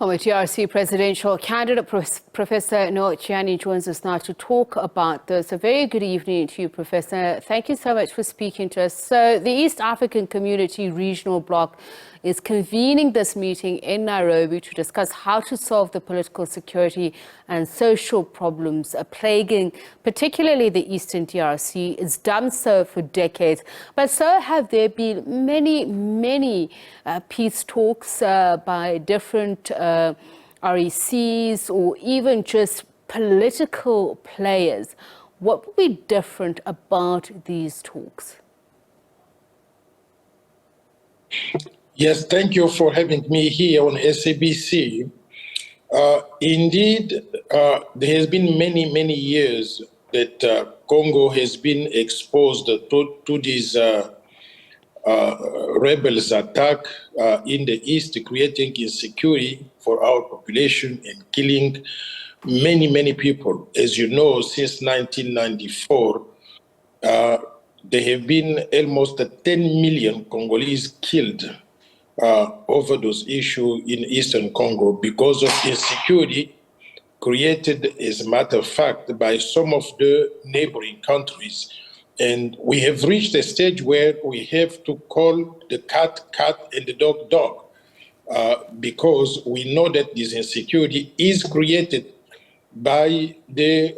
Former DRC Presidential candidate Professor Noel Tshiani joins us now to talk about this. A very good evening to you, Professor. Thank you so much for speaking to us. So the East African Community Regional Bloc is convening this meeting in Nairobi to discuss how to solve the political, security and social problems plaguing particularly the Eastern DRC. It's done so for decades, but so have there been many peace talks by different RECs or even just political players. What would be different about these talks? Yes, thank you for having me here on SABC. Indeed, there has been many years that Congo has been exposed to these rebels' attack in the east, creating insecurity for our population and killing many people. As you know, since 1994, there have been almost 10 million Congolese killed over those issues in Eastern Congo because of insecurity created, as a matter of fact, by some of the neighboring countries. And we have reached a stage where we have to call the cat and the dog, because we know that this insecurity is created by the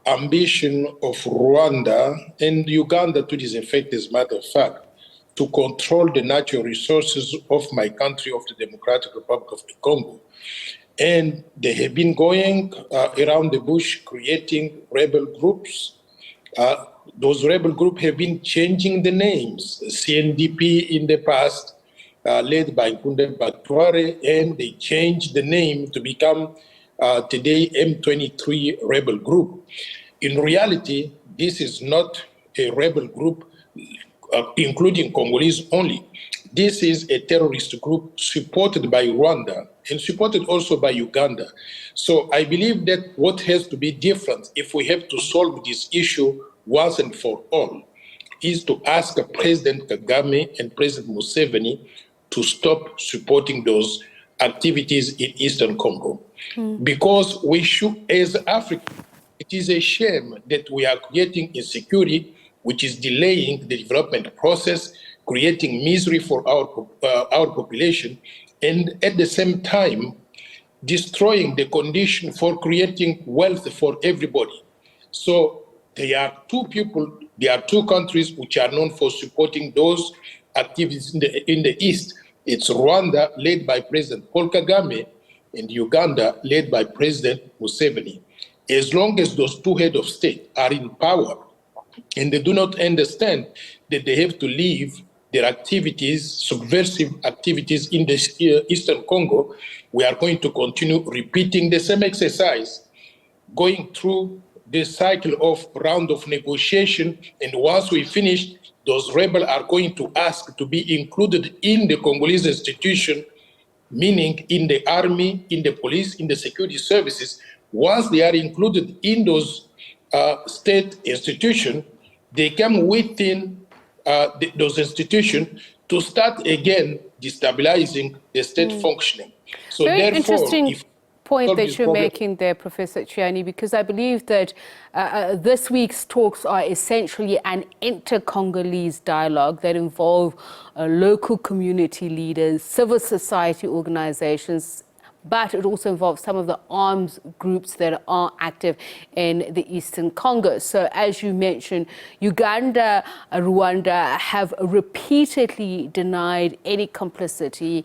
ambition of Rwanda and Uganda, to this effect, as a matter of fact, to control the natural resources of my country, of the Democratic Republic of the Congo. And they have been going around the bush, creating rebel groups. Those rebel groups have been changing the names. CNDP in the past, led by Kunde Batware, and they changed the name to become today M23 rebel group. In reality, this is not a rebel group including Congolese only. This is a terrorist group supported by Rwanda and supported also by Uganda. So I believe that what has to be different, if we have to solve this issue once and for all, is to ask President Kagame and President Museveni to stop supporting those activities in Eastern Congo. Because we should, as Africans, it is a shame that we are creating insecurity which is delaying the development process, creating misery for our population, and at the same time, destroying the condition for creating wealth for everybody. So there are two countries which are known for supporting those activities in the East. It's Rwanda, led by President Paul Kagame, and Uganda, led by President Museveni. As long as those two heads of state are in power, and they do not understand that they have to leave their activities, subversive activities in the Eastern Congo, we are going to continue repeating the same exercise, going through the cycle of round of negotiation. And once we finish, those rebels are going to ask to be included in the Congolese institution, meaning in the army, in the police, in the security services. Once they are included in those state institutions, they come within those institutions to start again destabilizing the state functioning. So very therefore, interesting point that you're making there, Professor Tshiani, because I believe that this week's talks are essentially an inter-Congolese dialogue that involve local community leaders, civil society organizations, but it also involves some of the arms groups that are active in the Eastern Congo. So as you mentioned, Uganda, Rwanda have repeatedly denied any complicity,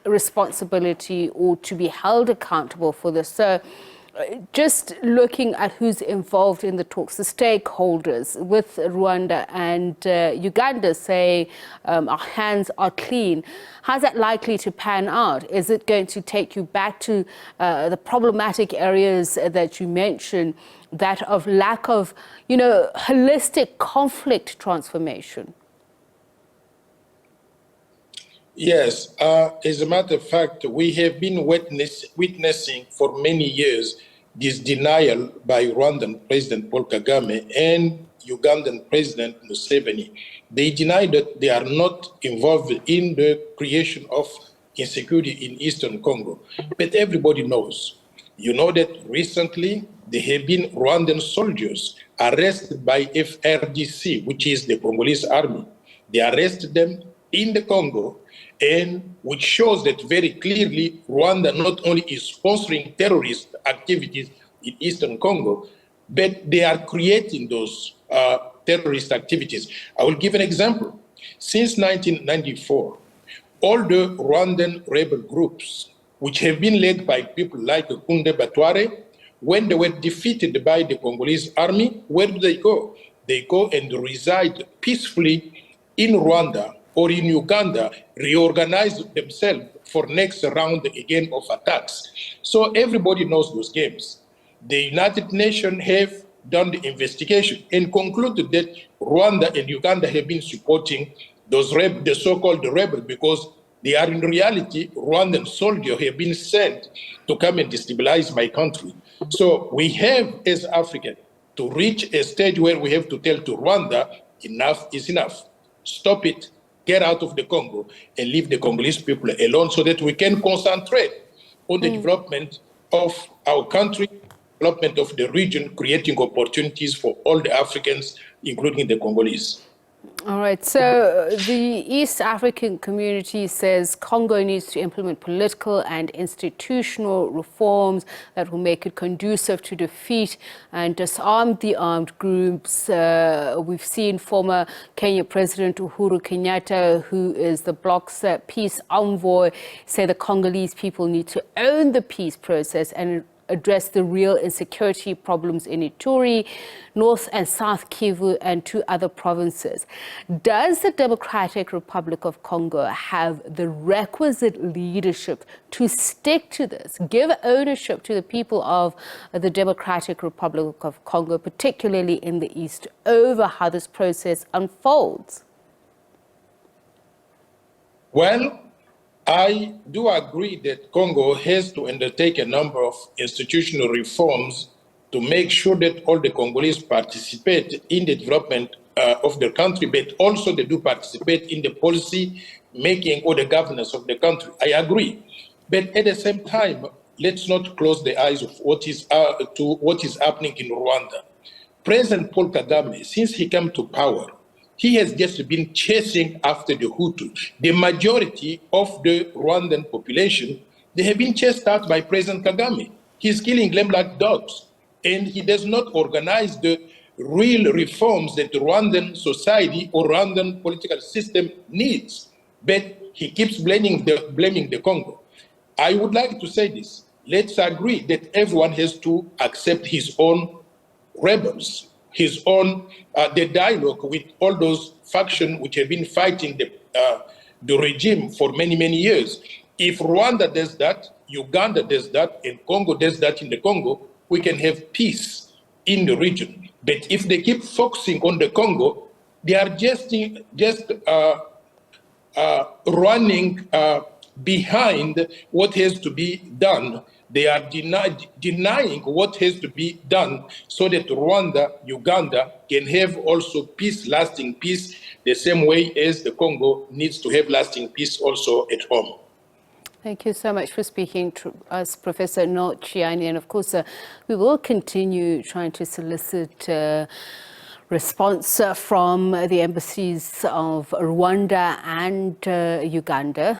responsibility, or to be held accountable for this. So just looking at who's involved in the talks, the stakeholders with Rwanda and Uganda say our hands are clean. How's that likely to pan out? Is it going to take you back to the problematic areas that you mentioned, that of lack of, holistic conflict transformation? Yes, as a matter of fact, we have been witnessing for many years this denial by Rwandan President Paul Kagame and Ugandan President Museveni. They deny that they are not involved in the creation of insecurity in Eastern Congo. But everybody knows. You know that recently there have been Rwandan soldiers arrested by FRDC, which is the Congolese army. They arrested them in the Congo, and which shows that very clearly Rwanda not only is sponsoring terrorist activities in Eastern Congo, but they are creating those terrorist activities. I will give an example. Since 1994, all the Rwandan rebel groups, which have been led by people like Kunde Batware, when they were defeated by the Congolese army, where do they go? They go and reside peacefully in Rwanda or in Uganda, reorganize themselves for next round again of attacks. So everybody knows those games. The United Nations have done the investigation and concluded that Rwanda and Uganda have been supporting those the so-called rebels, because they are in reality Rwandan soldiers who have been sent to come and destabilize my country. So we have, as Africans, to reach a stage where we have to tell to Rwanda, enough is enough. Stop it, get out of the Congo, and leave the Congolese people alone so that we can concentrate on the development of our country, development of the region, creating opportunities for all the Africans, including the Congolese. All right, so the East African community says Congo needs to implement political and institutional reforms that will make it conducive to defeat and disarm the armed groups. We've seen former Kenyan President Uhuru Kenyatta, who is the bloc's peace envoy, say the Congolese people need to own the peace process and address the real insecurity problems in Ituri, North and South Kivu, and 2 other provinces. Does the Democratic Republic of Congo have the requisite leadership to stick to this, give ownership to the people of the Democratic Republic of Congo, particularly in the East, over how this process unfolds? Well, I do agree that Congo has to undertake a number of institutional reforms to make sure that all the Congolese participate in the development of their country, but also they do participate in the policy making or the governance of the country. I agree. But at the same time, let's not close the eyes of what is happening in Rwanda. President Paul Kagame, since he came to power, he has just been chasing after the Hutu. The majority of the Rwandan population, they have been chased out by President Kagame. He's killing them like dogs. And he does not organize the real reforms that the Rwandan society or Rwandan political system needs. But he keeps blaming the Congo. I would like to say this. Let's agree that everyone has to accept his own rebels, his own, the dialogue with all those factions which have been fighting the regime for many, many years. If Rwanda does that, Uganda does that, and Congo does that in the Congo, we can have peace in the region. But if they keep focusing on the Congo, they are just running behind what has to be done. They are denying what has to be done so that Rwanda, Uganda can have also peace, lasting peace, the same way as the Congo needs to have lasting peace also at home. Thank you so much for speaking to us, Professor Noël Tshiani. And of course, we will continue trying to solicit response from the embassies of Rwanda and Uganda.